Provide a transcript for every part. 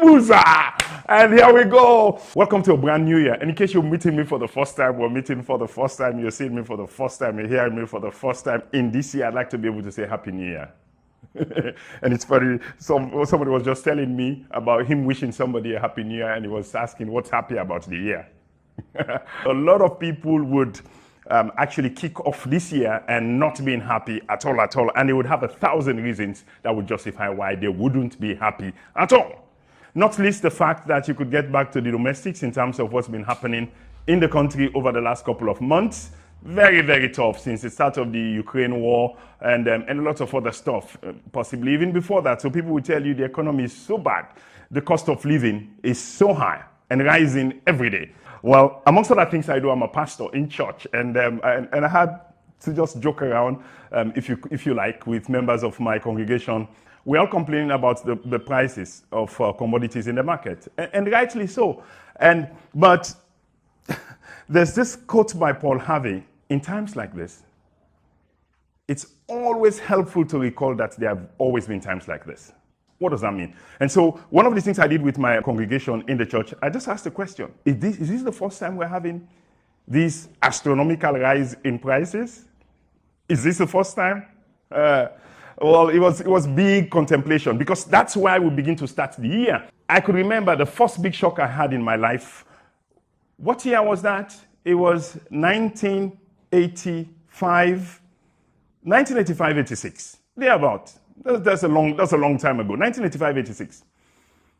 loser. And here we go. Welcome to a brand new year. And in case you're meeting me for the first time, we're meeting for the first time, you're seeing me for the first time, you're hearing me for the first time in this year, I'd like to be able to say Happy New Year. And it's funny, somebody was just telling me about him wishing somebody a Happy New Year, and he was asking what's happy about the year. A lot of people would actually kick off this year and not being happy at all, and they would have 1,000 reasons that would justify why they wouldn't be happy at all. Not least the fact that you could get back to the domestics in terms of what's been happening in the country over the last couple of months. Very, very tough since the start of the Ukraine war and a lot of other stuff, possibly even before that. So people will tell you the economy is so bad, the cost of living is so high and rising every day. Well, amongst other things I do, I'm a pastor in church, and I had to just joke around, if you like, with members of my congregation. We're all complaining about the prices of commodities in the market, and rightly so. But there's this quote by Paul Harvey: in times like this, it's always helpful to recall that there have always been times like this. What does that mean? And so one of the things I did with my congregation in the church, I just asked the question, is this the first time we're having this astronomical rise in prices? Is this the first time? Well, it was big contemplation, because that's why we begin to start the year. I could remember the first big shock I had in my life. What year was that? It was 1985, 86. Thereabout. That's a long time ago. 1985, 86.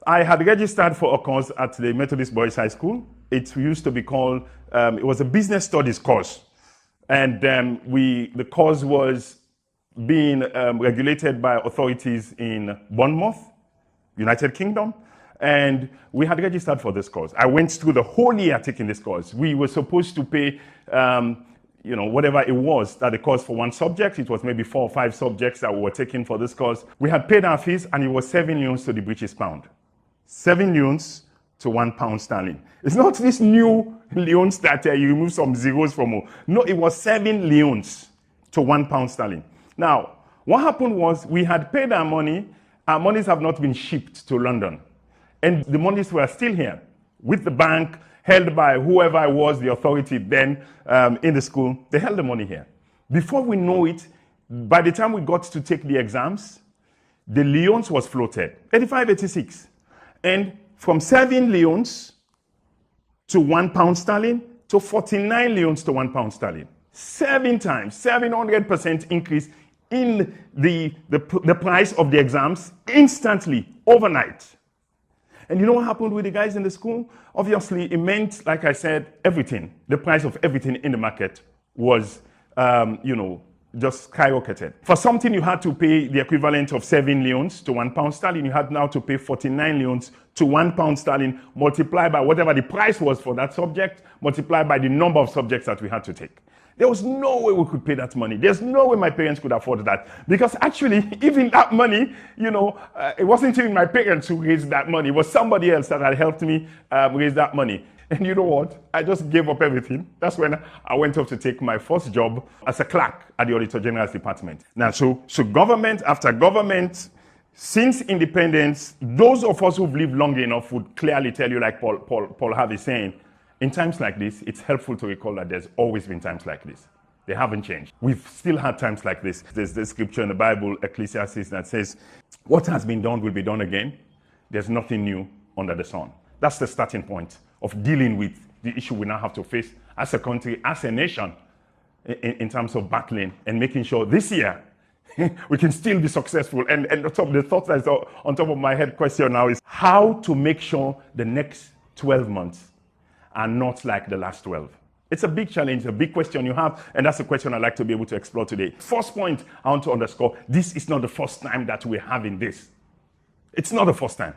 I had registered for a course at the Methodist Boys High School. It used to be called, it was a business studies course. And the course was being regulated by authorities in Bournemouth, United Kingdom. And we had registered for this course. I went through the whole year taking this course. We were supposed to pay, whatever it was that it cost for one subject. It was maybe 4 or 5 subjects that we were taking for this course. We had paid our fees, and it was 7 leons to the British pound. 7 leons to £1 sterling. It's not this new leons that you remove some zeros from. No, it was 7 leons to £1 sterling. Now, what happened was we had paid our money. Our monies have not been shipped to London. And the monies were still here with the bank, held by whoever was the authority then in the school. They held the money here. Before we know it, by the time we got to take the exams, the leons was floated, 85, 86. And from 7 leons to £1 sterling to 49 leons to £1 sterling. 7 times, 700% increase in the price of the exams instantly, overnight. And you know what happened with the guys in the school? Obviously, it meant, like I said, everything. The price of everything in the market was, just skyrocketed. For something you had to pay the equivalent of 7 leons to £1 sterling, you had now to pay 49 leons to £1 sterling, multiplied by whatever the price was for that subject, multiplied by the number of subjects that we had to take. There was no way we could pay that money. There's no way my parents could afford that. Because actually, even that money, it wasn't even my parents who raised that money. It was somebody else that had helped me raise that money. And you know what? I just gave up everything. That's when I went off to take my first job as a clerk at the Auditor General's department. Now, so government after government, since independence, those of us who've lived long enough would clearly tell you, like Paul Harvey saying, in times like this, it's helpful to recall that there's always been times like this. They haven't changed. We've still had times like this. There's this scripture in the Bible, Ecclesiastes, that says, what has been done will be done again. There's nothing new under the sun. That's the starting point of dealing with the issue we now have to face as a country, as a nation, in terms of battling and making sure this year we can still be successful. And the thought that's on top of my head question now is how to make sure the next 12 months are not like the last 12. It's a big challenge, a big question you have, and that's the question I'd like to be able to explore today. First point I want to underscore, this is not the first time that we're having this. It's not the first time.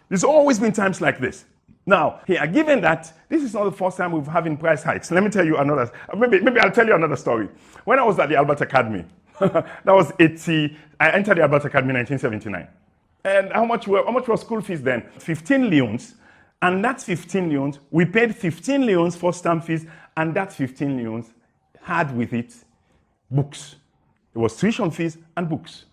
There's always been times like this. Now, here, given that this is not the first time we're having price hikes, let me tell you another, maybe I'll tell you another story. When I was at the Albert Academy, that was I entered the Albert Academy in 1979. And how much was school fees then? 15 leons. And that 15 leons, we paid 15 leons for stamp fees, and that 15 leons had with it books. It was tuition fees and books.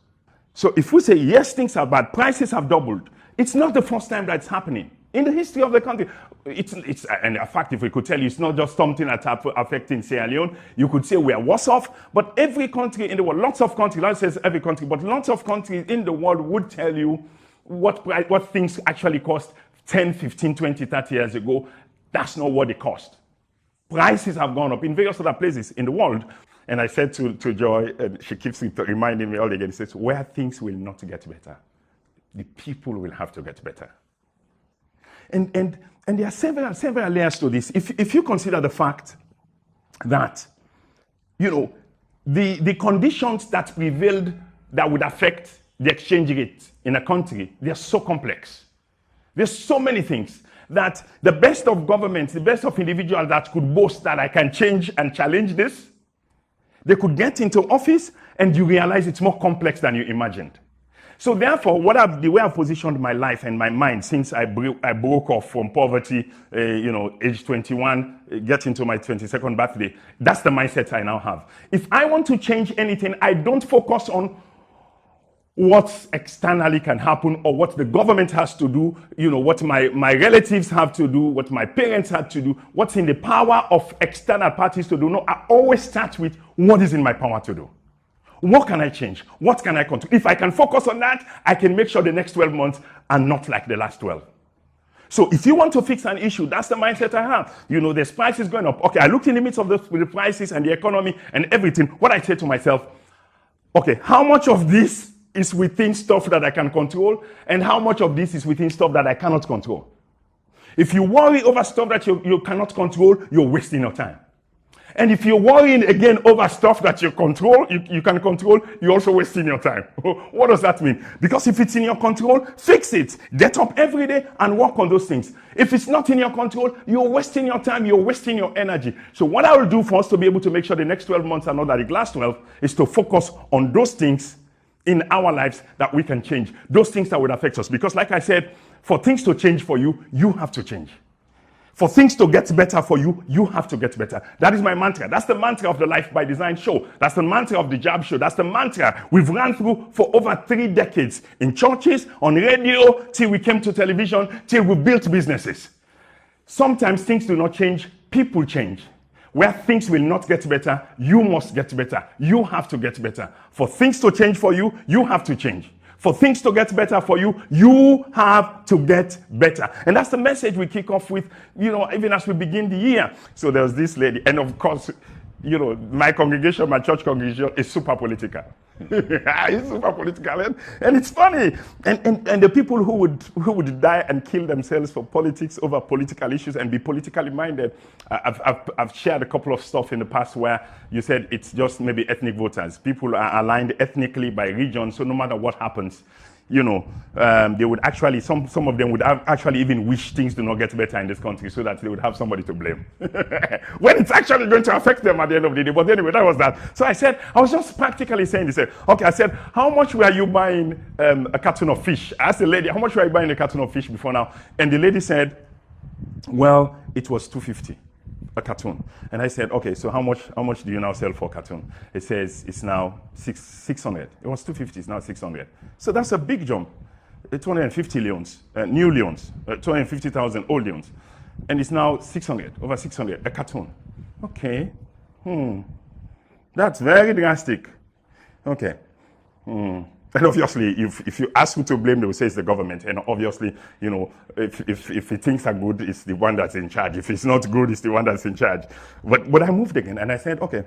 So if we say, yes, things are bad, prices have doubled, It's not the first time that's happening. In the history of the country, and in fact, if we could tell you, it's not just something that's affecting Sierra Leone. You could say we are worse off, but every country in the world, lots of countries, not says every country, but lots of countries in the world would tell you what things actually cost 10, 15, 20, 30 years ago. That's not what they cost. Prices have gone up in various other places in the world. And I said to Joy, and she keeps reminding me all again, she says, where things will not get better, the people will have to get better. And there are several layers to this. If you consider the fact that, the conditions that prevailed that would affect the exchange rate in a country, they're so complex. There's so many things that the best of governments, the best of individuals that could boast that I can change and challenge this, they could get into office and you realize it's more complex than you imagined. So therefore, the way I've positioned my life and my mind since I broke off from poverty, age 21, getting to my 22nd birthday, that's the mindset I now have. If I want to change anything, I don't focus on what externally can happen or what the government has to do, what my relatives have to do, what my parents had to do, what's in the power of external parties to do. No, I always start with what is in my power to do. What can I change? What can I control? If I can focus on that, I can make sure the next 12 months are not like the last 12. So if you want to fix an issue, that's the mindset I have. There's prices going up. Okay, I looked in the midst of the prices and the economy and everything. What I say to myself, okay, how much of this is within stuff that I can control, and how much of this is within stuff that I cannot control? If you worry over stuff that you cannot control, you're wasting your time. And if you're worrying again over stuff that you can control, you're also wasting your time. What does that mean? Because if it's in your control, fix it. Get up every day and work on those things. If it's not in your control, you're wasting your time, you're wasting your energy. So what I will do for us to be able to make sure the next 12 months are not like the last 12 is to focus on those things in our lives that we can change. Those things that would affect us. Because like I said, for things to change for you, you have to change. For things to get better for you, you have to get better. That is my mantra. That's the mantra of the Life by Design show. That's the mantra of the Jab show. That's the mantra we've run through for over 3 decades. In churches, on radio, till we came to television, till we built businesses. Sometimes things do not change, people change. Where things will not get better, you must get better. You have to get better. For things to change for you, you have to change. For things to get better for you, you have to get better. And that's the message we kick off with, even as we begin the year. So there's this lady, and of course, my congregation, my church congregation is super political. It's super political, and it's funny. And the people who would die and kill themselves for politics over political issues and be politically minded, I've shared a couple of stuff in the past where you said it's just maybe ethnic voters. People are aligned ethnically by region, so no matter what happens, they would actually, some of them would actually even wish things do not get better in this country so that they would have somebody to blame. When it's actually going to affect them at the end of the day. But anyway, that was that. So I was just practically saying this. Okay, I said, how much were you buying a carton of fish? I asked the lady, how much were you buying a carton of fish before now? And the lady said, well, it was $2.50 a carton. And I said, okay, so how much do you now sell for a carton? It says it's now 600. It was $2.50, it's now 600. So that's a big jump. 250 leons, new leons, 250,000 old leons. And it's now 600, over 600, a carton. Okay. That's very drastic. Okay. And obviously, if you ask who to blame, they will say it's the government. And obviously, if things are good, it's the one that's in charge. If it's not good, it's the one that's in charge. But I moved again, and I said, okay,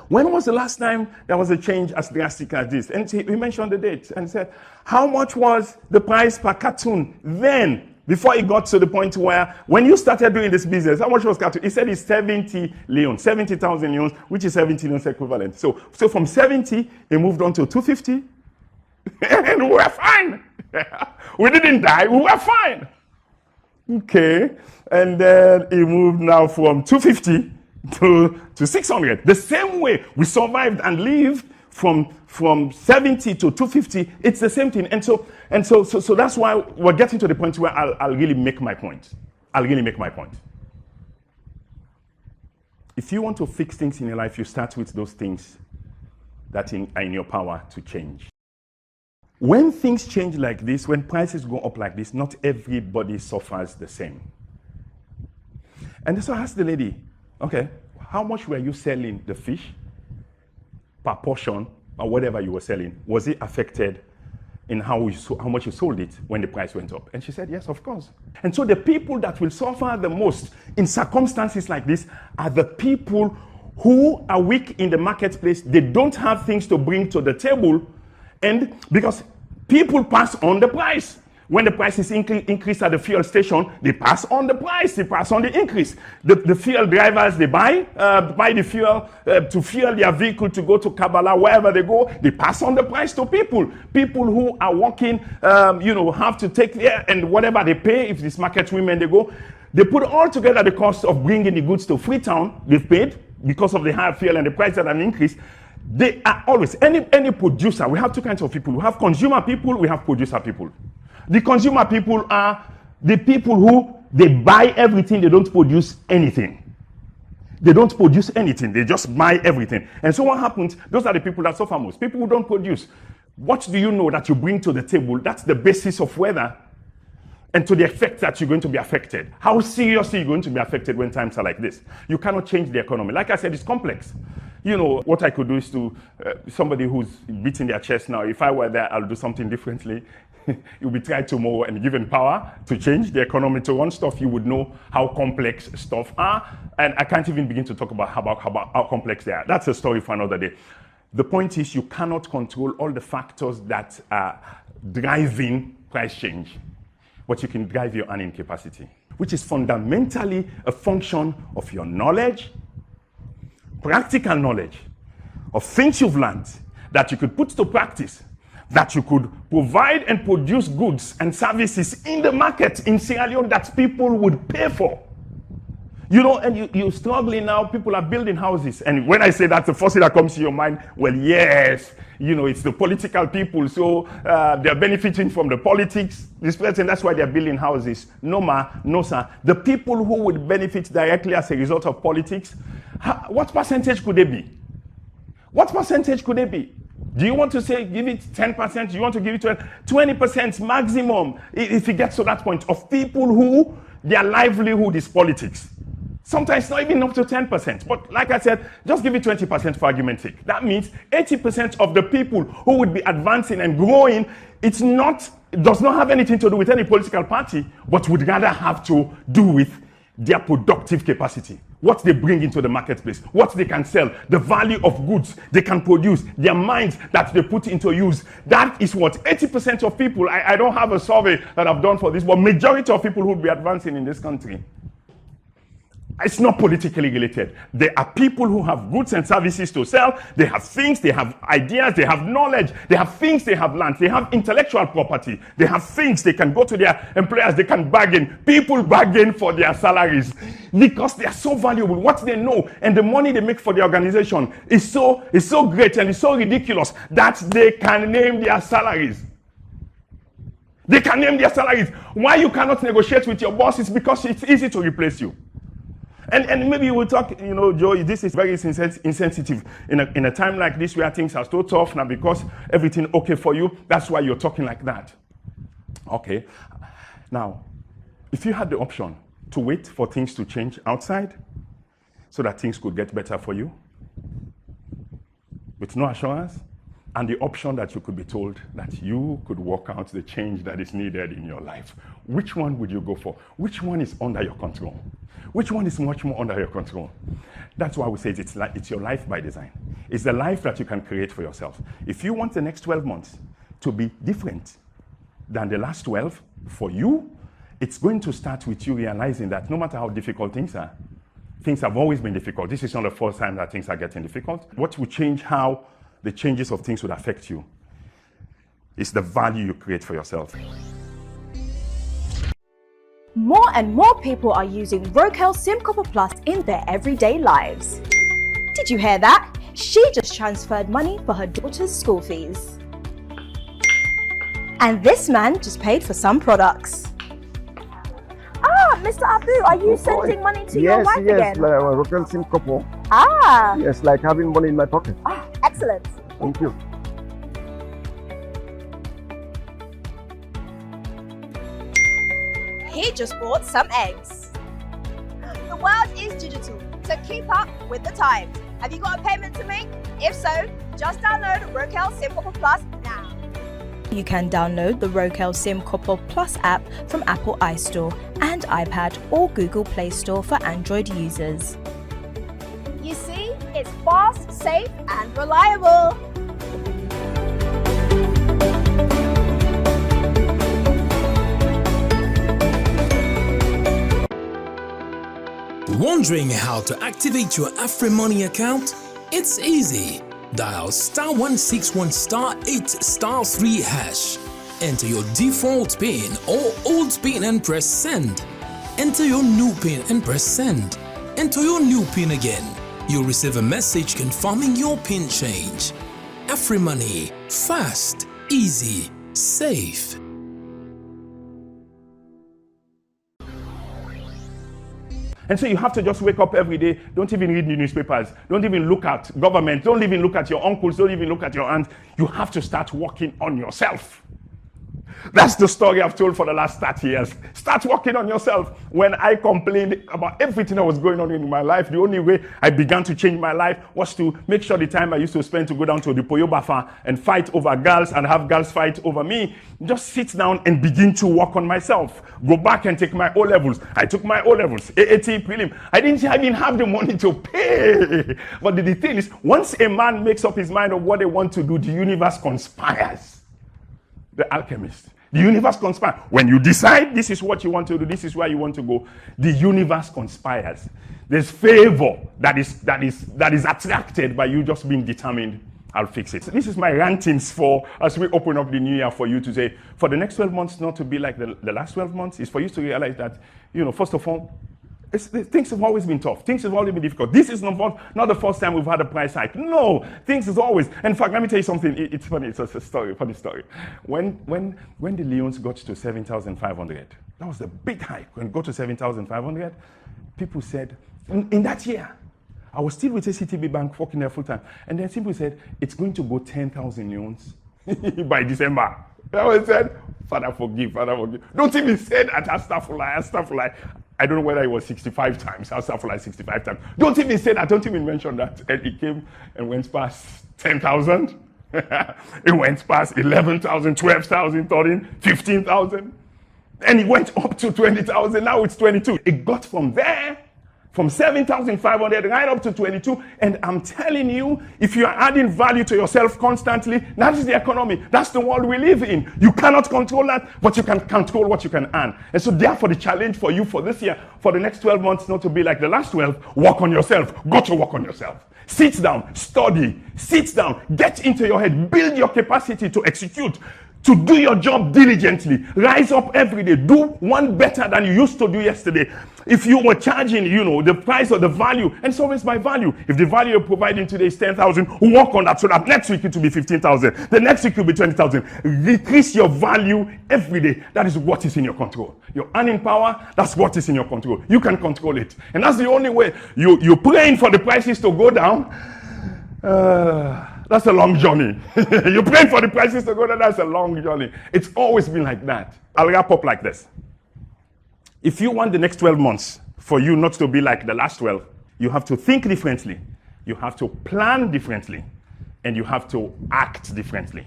when was the last time there was a change as drastic as this? And we mentioned the date, and said, how much was the price per carton then? Before it got to the point where, when you started doing this business, how much was carton? He said it's 70 leons, 70,000 leons, which is 70 leons equivalent. So from 70, it moved on to 250, and we were fine. We didn't die, we were fine. Okay, and then it moved now from 250 to 600. The same way we survived and lived from 70 to 250, it's the same thing. And so that's why we're getting to the point where I'll really make my point. If you want to fix things in your life, you start with those things that are in your power to change. When things change like this, when prices go up like this, not everybody suffers the same. And so I asked the lady, okay, how much were you selling the fish per portion or whatever you were selling? Was it affected in how much you sold it when the price went up? And she said, yes, of course. And so the people that will suffer the most in circumstances like this are the people who are weak in the marketplace. They don't have things to bring to the table, and because people pass on the price. When the price is increased at the fuel station, they pass on the price, they pass on the increase. The fuel drivers, they buy the fuel to fuel their vehicle to go to Kabbalah, wherever they go, they pass on the price to people. People who are working, have to take there, and whatever they pay, if it's market women, they put all together the cost of bringing the goods to Freetown, they've paid because of the higher fuel and the price that have increased. They are always, any producer, we have two kinds of people. We have consumer people, we have producer people. The consumer people are the people who they buy everything, they don't produce anything. They don't produce anything, they just buy everything. And so what happens, those are the people that suffer most. People who don't produce. What do you know that you bring to the table? That's the basis of whether, and to the effect that you're going to be affected. How seriously you're going to be affected when times are like this. You cannot change the economy. Like I said, it's complex. What I could do is to, somebody who's beating their chest now, if I were there, I'll do something differently. You'll be tried tomorrow and given power to change the economy to run stuff, you would know how complex stuff are. And I can't even begin to talk about how complex they are. That's a story for another day. The point is, you cannot control all the factors that are driving price change, but you can drive your earning capacity, which is fundamentally a function of your knowledge, practical knowledge, of things you've learned that you could put to practice, that you could provide and produce goods and services in the market in Sierra Leone that people would pay for. And you're struggling now, people are building houses. And when I say that, the first thing that comes to your mind, well, yes, it's the political people, so they're benefiting from the politics. This person, that's why they're building houses. No, no, sir. The people who would benefit directly as a result of politics, what percentage could they be? What percentage could they be? Do you want to say give it 10%? Do you want to give it 20% maximum if it gets to that point of people who their livelihood is politics? Sometimes not even up to 10%. But like I said, just give it 20% for argument's sake. That means 80% of the people who would be advancing and growing, does not have anything to do with any political party, but would rather have to do with their productive capacity. What they bring into the marketplace, what they can sell, the value of goods they can produce, their minds that they put into use. That is what 80% of people, I don't have a survey that I've done for this, but majority of people who would be advancing in this country. It's not politically related. There are people who have goods and services to sell. They have things, they have ideas, they have knowledge, they have things they have learned, they have intellectual property, they have things they can go to their employers, they can bargain. People bargain for their salaries because they are so valuable. What they know and the money they make for the organization is so great and it's so ridiculous that they can name their salaries. They can name their salaries. Why you cannot negotiate with your boss is because it's easy to replace you. And maybe we'll talk, Joe, this is very insensitive in a time like this where things are so tough now because everything okay for you. That's why you're talking like that. Okay. Now, if you had the option to wait for things to change outside so that things could get better for you with no assurance, and the option that you could be told that you could work out the change that is needed in your life, which one would you go for? Which one is under your control? Which one is much more under your control? That's why we say it's your life by design. It's the life that you can create for yourself. If you want the next 12 months to be different than the last 12 for you, it's going to start with you realizing that no matter how difficult things are, things have always been difficult. This is not the first time that things are getting difficult. What will change how the changes of things would affect you is the value you create for yourself. More and more people are using Rokel SIM Copper Plus in their everyday lives. Did you hear that? She just transferred money for her daughter's school fees. And this man just paid for some products. Ah, Mr. Abu, are you sending money to your wife again? Yes, like Rokel SIM Copper. Ah. Yes, like having money in my pocket. Ah, excellent. Thank you. he just bought some eggs. The world is digital, so keep up with the times. Have you got a payment to make? If so, just download Rokel SIM Copper Plus now. You can download the Rokel SIM Copper Plus app from Apple iStore and iPad or Google Play Store for Android users. You see, it's fast, safe and reliable. Wondering how to activate your AfriMoney account? It's easy. Dial *161*8*3#. Enter your default PIN or old PIN and press send. Enter your new PIN and press send. Enter your new PIN again. You'll receive a message confirming your PIN change. AfriMoney. Fast, easy, safe. And so you have to just wake up every day. Don't even read the newspapers. Don't even look at government. Don't even look at your uncles. Don't even look at your aunts. You have to start working on yourself. That's the story I've told for the last 30 years. Start working on yourself. When I complained about everything that was going on in my life, the only way I began to change my life was to make sure the time I used to spend to go down to the Poyobafa and fight over girls and have girls fight over me, just sit down and begin to work on myself. Go back and take my O-levels. I took my O-levels, AAT prelim. I didn't even have the money to pay. But the thing is, once a man makes up his mind of what they want to do, the universe conspires. The alchemist. The universe conspires. When you decide this is what you want to do, this is where you want to go, the universe conspires. There's favor that is attracted by you just being determined. I'll fix it. This is my rantings for as we open up the new year for you to say, for the next 12 months not to be like the last 12 months, is for you to realize that, first of all, things have always been tough. Things have always been difficult. This is not the first time we've had a price hike. No, things is always. In fact, let me tell you something. It's funny. It's a funny story. When the Leons got to 7,500, that was the big hike. When it got to 7,500, people said, in that year, I was still with ACTB Bank working there full time, and then people said it's going to go 10,000 Leons by December. I always said, Father forgive, Father forgive. Don't even say that. Astaghfirullah. I don't know whether it was 65 times. Astaghfirullah 65 times. Don't even say that. Don't even mention that. And it came and went past 10,000. It went past 11,000, 12,000, 13, 15,000. And it went up to 20,000. Now it's 22. It got from there, from 7,500 right up to 22. And I'm telling you, if you are adding value to yourself constantly, that is the economy. That's the world we live in. You cannot control that, but you can control what you can earn. And so therefore the challenge for you for this year, for the next 12 months, not to be like the last 12, work on yourself. Go to work on yourself. Sit down, study, sit down, get into your head, build your capacity to execute, to do your job diligently. Rise up every day. Do one better than you used to do yesterday. If you were charging, the price or the value, and it's always by value. If the value you're providing today is 10,000, work on that so that next week it will be 15,000. The next week it will be 20,000. Increase your value every day. That is what is in your control. Your earning power, that's what is in your control. You can control it. And that's the only way. You're praying for the prices to go down. That's a long journey. You're praying for the prices to go down. That's a long journey. It's always been like that. I'll wrap up like this. If you want the next 12 months for you not to be like the last 12, you have to think differently. You have to plan differently. And you have to act differently.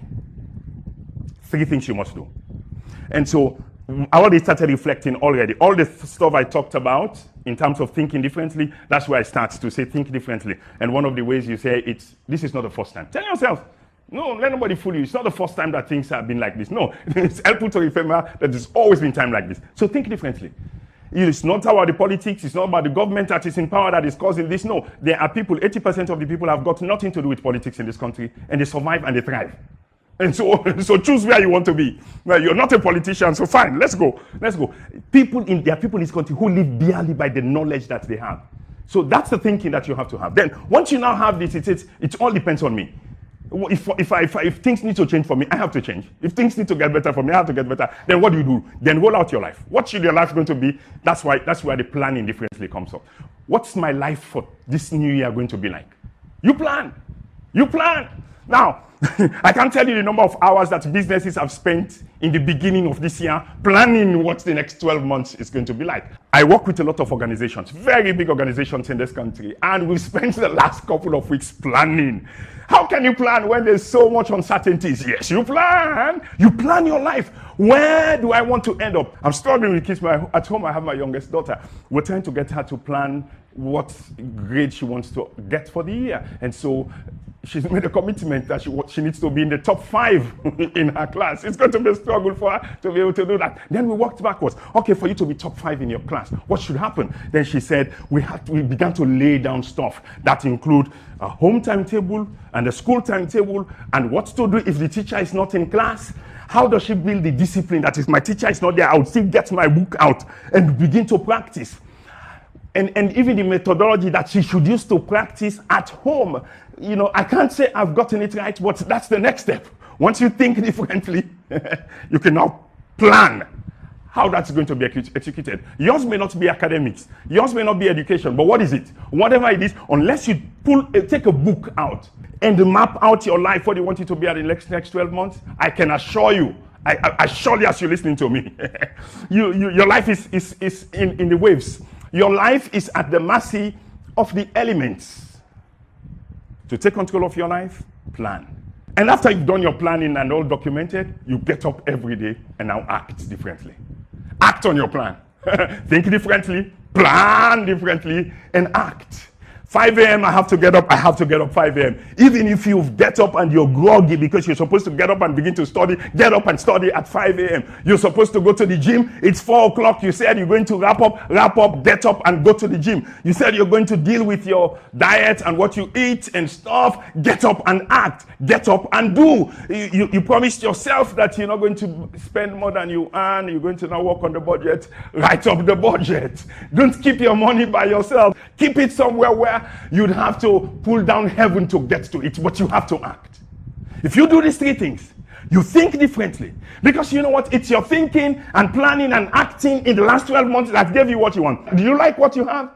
3 things you must do. And so I already started reflecting already. All the stuff I talked about in terms of thinking differently, that's where I start to say think differently. And one of the ways you say this is not the first time. Tell yourself, no, let nobody fool you. It's not the first time that things have been like this. No, it's helpful to remember that there's always been time like this. So think differently. It's not about the politics. It's not about the government that is in power that is causing this. No, there are people, 80% of the people have got nothing to do with politics in this country, and they survive and they thrive. And so choose where you want to be. Well, you're not a politician, so fine, let's go. There are people in this country who live barely by the knowledge that they have. So that's the thinking that you have to have. Then once you now have this, it all depends on me. If things need to change for me, I have to change. If things need to get better for me, I have to get better. Then what do? Then roll out your life. What should your life going to be? That's where the planning differently comes up. What's my life for this new year going to be like? You plan. Now, I can't tell you the number of hours that businesses have spent in the beginning of this year planning what the next 12 months is going to be like. I work with a lot of organizations, very big organizations in this country, and we've spent the last couple of weeks planning. How can you plan when there's so much uncertainties? Yes, you plan. You plan your life. Where do I want to end up? I'm struggling with kids. At home, I have my youngest daughter. We're trying to get her to plan what grade she wants to get for the year. And so she's made a commitment that she needs to be in the top 5 in her class. It's going to be a struggle for her to be able to do that. Then we worked backwards. Okay, for you to be top 5 in your class, what should happen? Then she said, we began to lay down stuff that include a home timetable and a school timetable and what to do if the teacher is not in class. How does she build the discipline that if my teacher is not there, I would still get my book out and begin to practice? And even the methodology that she should use to practice at home. You know, I can't say I've gotten it right, but that's the next step. Once you think differently, you can now plan how that's going to be executed. Yours may not be academics. Yours may not be education. But what is it? Whatever it is, unless you take a book out and map out your life, what you want it to be at the next 12 months, I can assure you, I surely as you're listening to me, your life is in the waves. Your life is at the mercy of the elements. To take control of your life, plan. And after you've done your planning and all documented, you get up every day and now act differently. Act on your plan. Think differently, plan differently, and act. 5 a.m. I have to get up 5 a.m. Even if you get up and you're groggy because you're supposed to get up and begin to study, get up and study at 5 a.m. You're supposed to go to the gym. It's 4 o'clock. You said you're going to wrap up, get up and go to the gym. You said you're going to deal with your diet and what you eat and stuff. Get up and act. Get up and do. You promised yourself that you're not going to spend more than you earn. You're going to now work on the budget. Write up the budget. Don't keep your money by yourself. Keep it somewhere where you'd have to pull down heaven to get to it, but you have to act. If you do these 3 things, you think differently. Because you know what? It's your thinking and planning and acting in the last 12 months that gave you what you want. Do you like what you have?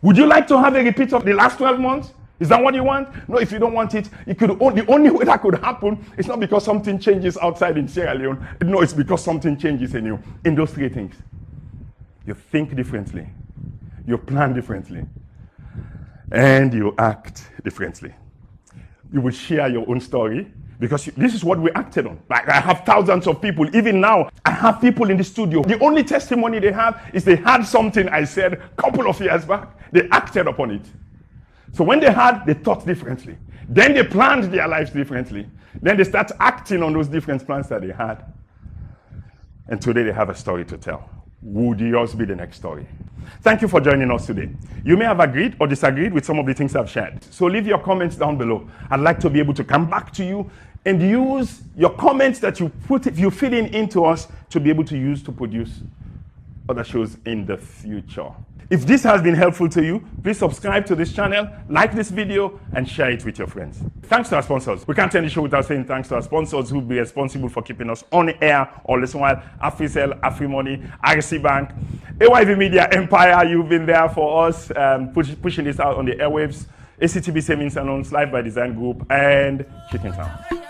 Would you like to have a repeat of the last 12 months? Is that what you want? No, if you don't want it, the only way that could happen is not because something changes outside in Sierra Leone. No, it's because something changes in you. In those 3 things. You think differently. You plan differently. And you act differently. You will share your own story because this is what we acted on. Like I have thousands of people. Even now, I have people in the studio. The only testimony they have is they had something I said a couple of years back. They acted upon it. So when they thought differently. Then they planned their lives differently. Then they start acting on those different plans that they had. And today they have a story to tell. Would yours be the next story? Thank you for joining us today. You may have agreed or disagreed with some of the things I've shared. So leave your comments down below. I'd like to be able to come back to you and use your comments that you feed into us to be able to use to produce other shows in the future. If this has been helpful to you, please subscribe to this channel, like this video, and share it with your friends. Thanks to our sponsors. We can't end the show without saying thanks to our sponsors who will be responsible for keeping us on air all this while. AfriCell, AfriMoney, RC Bank, AYV Media Empire, you've been there for us, pushing this out on the airwaves, ACTB Savings and Loans, Live by Design Group, and Chicken Town.